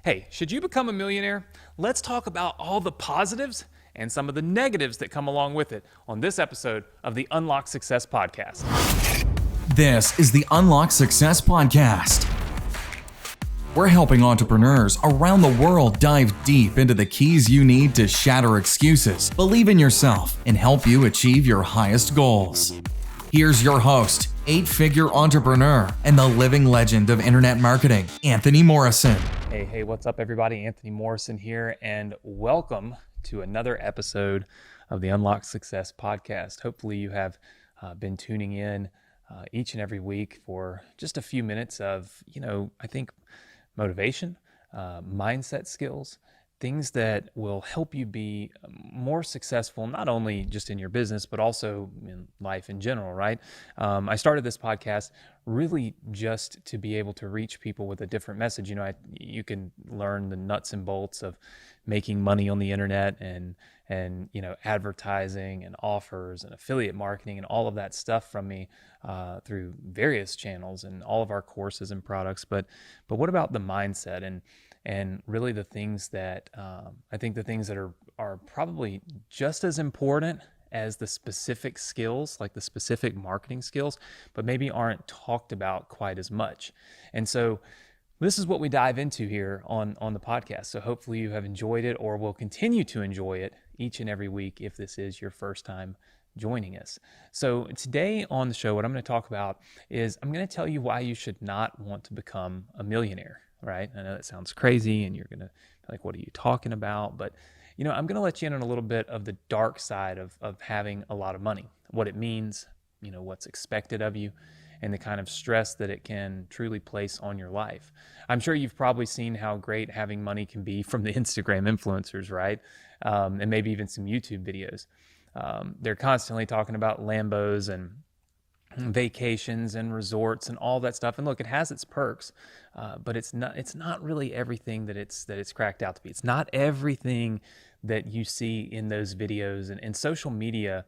Hey, should you become a millionaire? Let's talk about all the positives and some of the negatives that come along with it on this episode of the Unlock Success Podcast. This is the Unlock Success Podcast. We're helping entrepreneurs around the world dive deep into the keys you need to shatter excuses, believe in yourself, and help you achieve your highest goals. Here's your host, 8-figure entrepreneur and the living legend of internet marketing, Anthony Morrison. Hey, what's up, everybody? Anthony Morrison here, and welcome to another episode of the Unlock Success Podcast. Hopefully you have been tuning in each and every week for just a few minutes of, I think motivation, mindset skills, things that will help you be more successful, not only just in your business, but also in life in general, right? I started this podcast really just to be able to reach people with a different message. You can learn the nuts and bolts of making money on the internet and advertising and offers and affiliate marketing and all of that stuff from me through various channels and all of our courses and products. But what about the mindset and really the things that I think the things that are probably just as important as the specific skills, like the specific marketing skills, but maybe aren't talked about quite as much. And so this is what we dive into here on the podcast. So hopefully you have enjoyed it or will continue to enjoy it each and every week if this is your first time joining us. So today on the show, what I'm going to talk about is I'm going to tell you why you should not want to become a millionaire, right? I know that sounds crazy and you're going to be like, what are you talking about? But I'm going to let you in on a little bit of the dark side of having a lot of money, what it means, what's expected of you, and the kind of stress that it can truly place on your life. I'm sure you've probably seen how great having money can be from the Instagram influencers, right? And maybe even some YouTube videos. They're constantly talking about Lambos and vacations and resorts and all that stuff. And look, it has its perks, but it's not really everything that it's cracked out to be. It's not everything that you see in those videos and social media.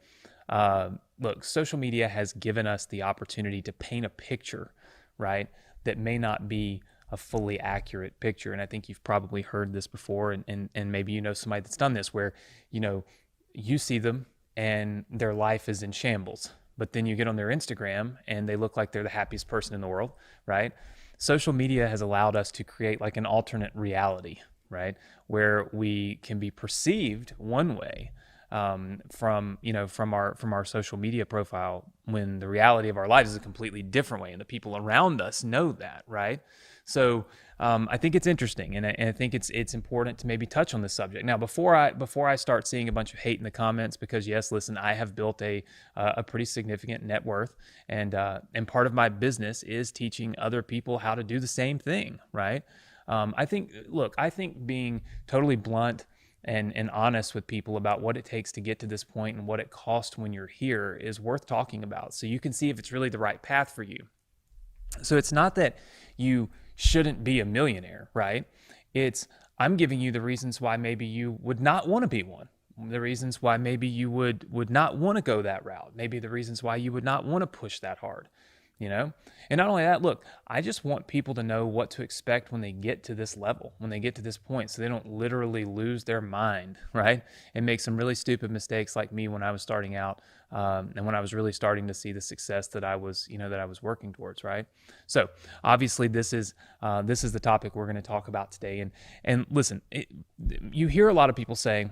Look, social media has given us the opportunity to paint a picture, right, that may not be a fully accurate picture. And I think you've probably heard this before, and maybe somebody that's done this where, you see them and their life is in shambles, but then you get on their Instagram and they look like they're the happiest person in the world, right? Social media has allowed us to create like an alternate reality, right, where we can be perceived one way from our social media profile, when the reality of our lives is a completely different way, and the people around us know that, right? So I think it's interesting, and I think it's important to maybe touch on this subject. Now, before I start seeing a bunch of hate in the comments, because yes, listen, I have built a pretty significant net worth, and part of my business is teaching other people how to do the same thing, right? I think being totally blunt and honest with people about what it takes to get to this point and what it costs when you're here is worth talking about, so you can see if it's really the right path for you. So it's not that you shouldn't be a millionaire, right? I'm giving you the reasons why maybe you would not want to be one, the reasons why maybe you would not want to go that route, maybe the reasons why you would not want to push that hard. And not only that, look, I just want people to know what to expect when they get to this level, when they get to this point, so they don't literally lose their mind, right? And make some really stupid mistakes like me when I was starting out, and when I was really starting to see the success that I was working towards, right? So obviously this is the topic we're going to talk about today. And listen, you hear a lot of people say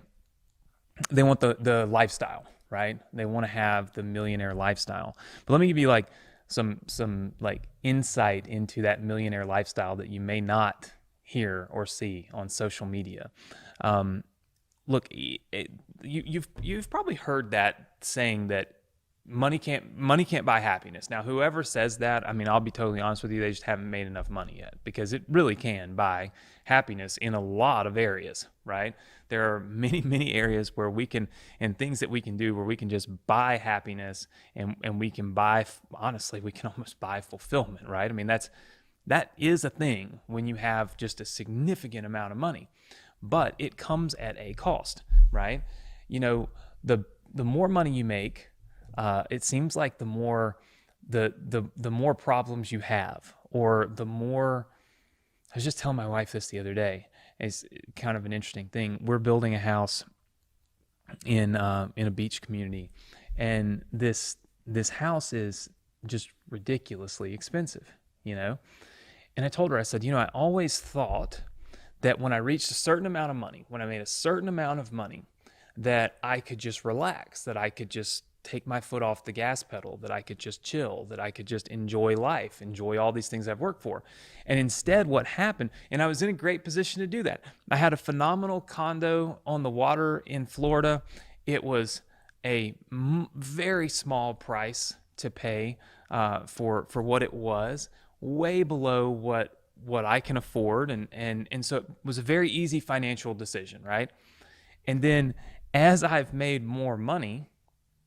they want the lifestyle, right? They want to have the millionaire lifestyle. But let me give you some like insight into that millionaire lifestyle that you may not hear or see on social media. Look, you've probably heard that saying that money can't buy happiness. Now, whoever says that, I'll be totally honest with you, they just haven't made enough money yet, because it really can buy happiness in a lot of areas, right? There are many, many areas where we can, and things that we can do where we can just buy happiness, and we can buy, honestly, we can almost buy fulfillment, right? That is a thing when you have just a significant amount of money, but it comes at a cost, right? The more money you make, it seems like the more problems you have, or the more. I was just telling my wife this the other day. is kind of an interesting thing. We're building a house in a beach community, and this house is just ridiculously expensive, you know. And I told her, I said, you know, I always thought that when I reached a certain amount of money, when I made a certain amount of money, that I could just relax, that I could just take my foot off the gas pedal, that I could just chill, that I could just enjoy life, enjoy all these things I've worked for. And instead, what happened, and I was in a great position to do that. I had a phenomenal condo on the water in Florida. It was a very small price to pay for what it was, way below what I can afford, and so it was a very easy financial decision, right? And then as I've made more money,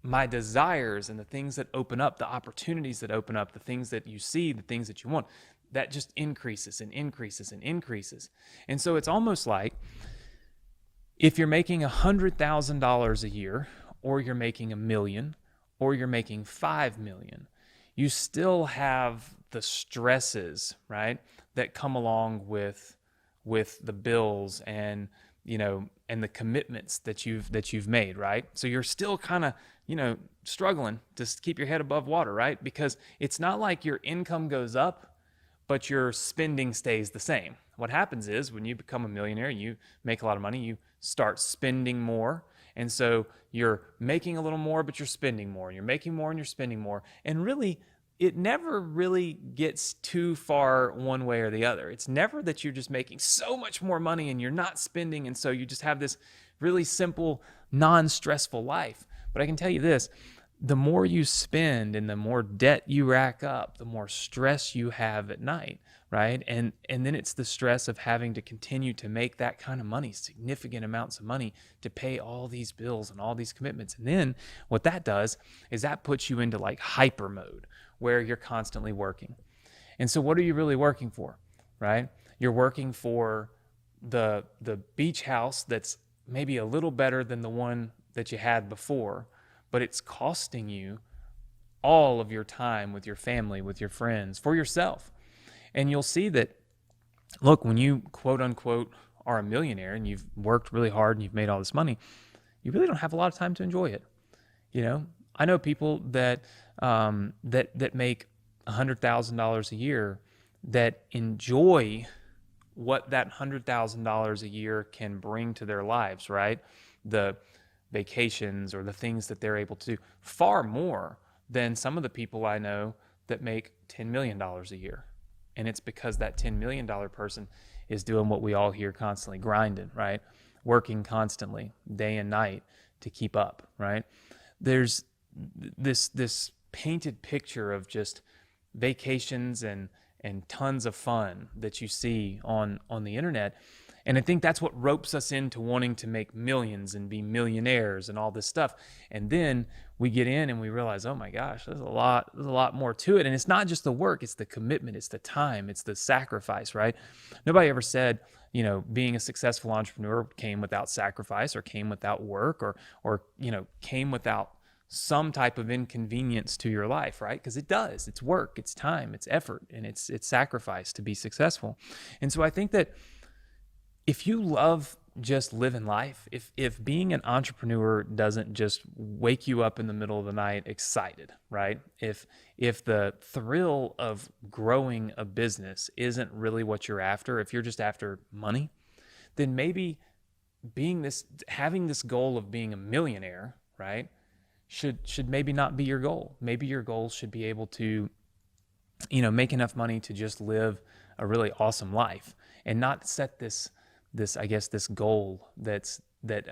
my desires and the things that open up, the opportunities that open up, the things that you see, the things that you want, that just increases and increases and increases. And so it's almost like if you're making $100,000 a year, or you're making $1 million, or you're making $5 million, you still have the stresses, right, that come along with the bills and, you know, and the commitments that you've made, right? So you're still kind of, you know, struggling to keep your head above water, right? Because it's not like your income goes up, but your spending stays the same. What happens is when you become a millionaire, you make a lot of money, you start spending more. And so you're making a little more, but you're spending more. You're making more and you're spending more. And really, it never really gets too far one way or the other. It's never that you're just making so much more money and you're not spending, and so you just have this really simple, non-stressful life. But I can tell you this, the more you spend and the more debt you rack up, the more stress you have at night, right? And then it's the stress of having to continue to make that kind of money, significant amounts of money to pay all these bills and all these commitments. And then what that does is that puts you into like hyper mode, where you're constantly working. And so what are you really working for, right? You're working for the beach house that's maybe a little better than the one that you had before, but it's costing you all of your time with your family, with your friends, for yourself. And you'll see that, look, when you quote unquote are a millionaire and you've worked really hard and you've made all this money, you really don't have a lot of time to enjoy it. You know, I know people that that make $100,000 a year that enjoy what that $100,000 a year can bring to their lives, right? The vacations or the things that they're able to do far more than some of the people I know that make $10 million a year. And it's because that $10 million person is doing what we all hear constantly, grinding, right? Working constantly, day and night to keep up, right? There's this painted picture of just vacations and tons of fun that you see on the internet. And I think that's what ropes us into wanting to make millions and be millionaires and all this stuff. And then we get in and we realize, oh my gosh, there's a lot more to it. And it's not just the work, it's the commitment, it's the time, it's the sacrifice, right? Nobody ever said, you know, being a successful entrepreneur came without sacrifice or came without work or you know, came without some type of inconvenience to your life, right? Because it does. It's work, it's time, it's effort, and it's sacrifice to be successful. And so I think that if you love just living life, if being an entrepreneur doesn't just wake you up in the middle of the night excited, right? If the thrill of growing a business isn't really what you're after, if you're just after money, then maybe having this goal of being a millionaire, right, should maybe not be your goal. Maybe your goal should be able to, you know, make enough money to just live a really awesome life and not set this goal that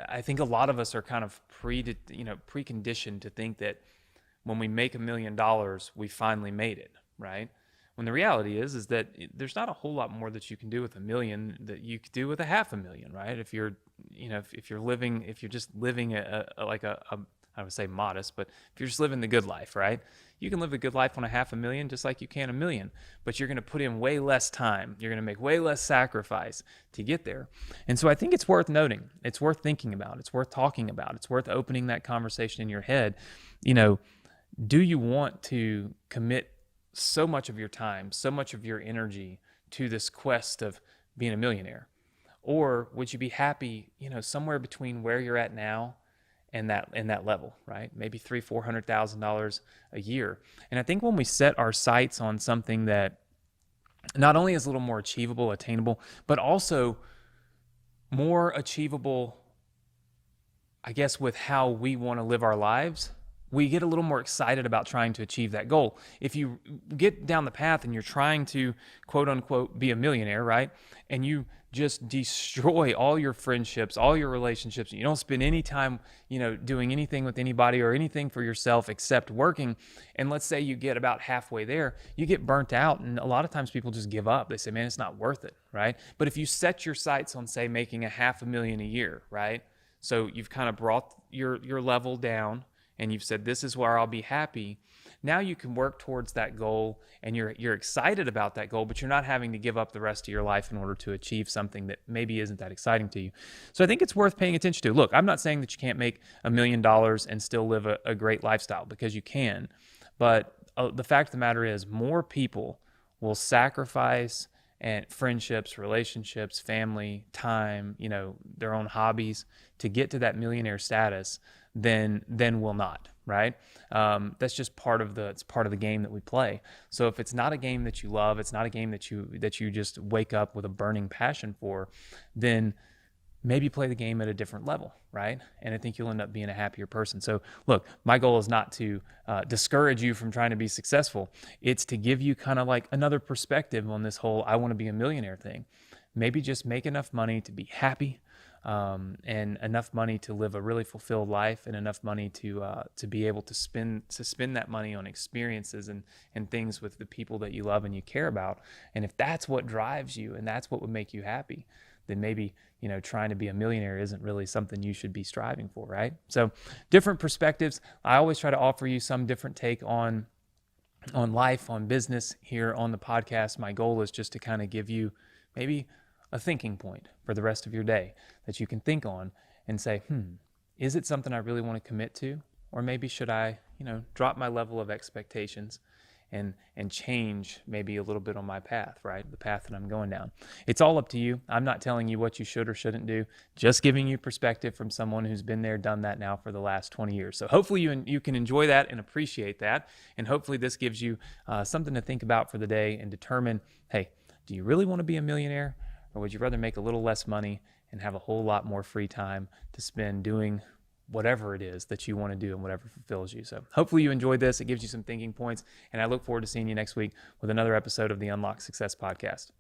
I think a lot of us are kind of preconditioned to think that when we make $1 million, we finally made it, right? When the reality is that there's not a whole lot more that you can do with $1 million that you could do with $500,000, right? If you're just living I would say modest, but if you're just living the good life, right? You can live a good life on $500,000 just like you can $1 million, but you're going to put in way less time. You're going to make way less sacrifice to get there. And so I think it's worth noting. It's worth thinking about. It's worth talking about. It's worth opening that conversation in your head. You know, do you want to commit so much of your time, so much of your energy to this quest of being a millionaire? Or would you be happy, somewhere between where you're at now and that level, right? Maybe $300,000-$400,000 a year. And I think when we set our sights on something that not only is a little more achievable, attainable, but also more achievable, I guess, with how we want to live our lives, we get a little more excited about trying to achieve that goal. If you get down the path and you're trying to, quote unquote, be a millionaire, right? And you just destroy all your friendships, all your relationships, and you don't spend any time, doing anything with anybody or anything for yourself except working. And let's say you get about halfway there, you get burnt out. And a lot of times people just give up. They say, man, it's not worth it, right? But if you set your sights on, say, making $500,000 a year, right? So you've kind of brought your level down, and you've said, this is where I'll be happy. Now you can work towards that goal, and you're excited about that goal, but you're not having to give up the rest of your life in order to achieve something that maybe isn't that exciting to you. So I think it's worth paying attention to. Look, I'm not saying that you can't make $1 million and still live a great lifestyle, because you can. But the fact of the matter is, more people will sacrifice and friendships, relationships, family, time, their own hobbies to get to that millionaire status than will not, right? That's just part of the game that we play. So if it's not a game that you love, it's not a game that you just wake up with a burning passion for, then maybe play the game at a different level, right? And I think you'll end up being a happier person. So look, my goal is not to discourage you from trying to be successful. It's to give you kind of like another perspective on this whole I want to be a millionaire thing. Maybe just make enough money to be happy, and enough money to live a really fulfilled life, and enough money to be able to spend that money on experiences and things with the people that you love and you care about. And if that's what drives you and that's what would make you happy, then maybe, trying to be a millionaire isn't really something you should be striving for, right? So different perspectives. I always try to offer you some different take on life, on business here on the podcast. My goal is just to kind of give you maybe a thinking point for the rest of your day that you can think on and say, is it something I really want to commit to? Or maybe should I, drop my level of expectations and change maybe a little bit on my path, right? The path that I'm going down. It's all up to you. I'm not telling you what you should or shouldn't do, just giving you perspective from someone who's been there, done that now for the last 20 years. So hopefully you can enjoy that and appreciate that. And hopefully this gives you something to think about for the day and determine, hey, do you really want to be a millionaire? Or would you rather make a little less money and have a whole lot more free time to spend doing whatever it is that you want to do and whatever fulfills you? So hopefully you enjoyed this. It gives you some thinking points. And I look forward to seeing you next week with another episode of the Unlock Success Podcast.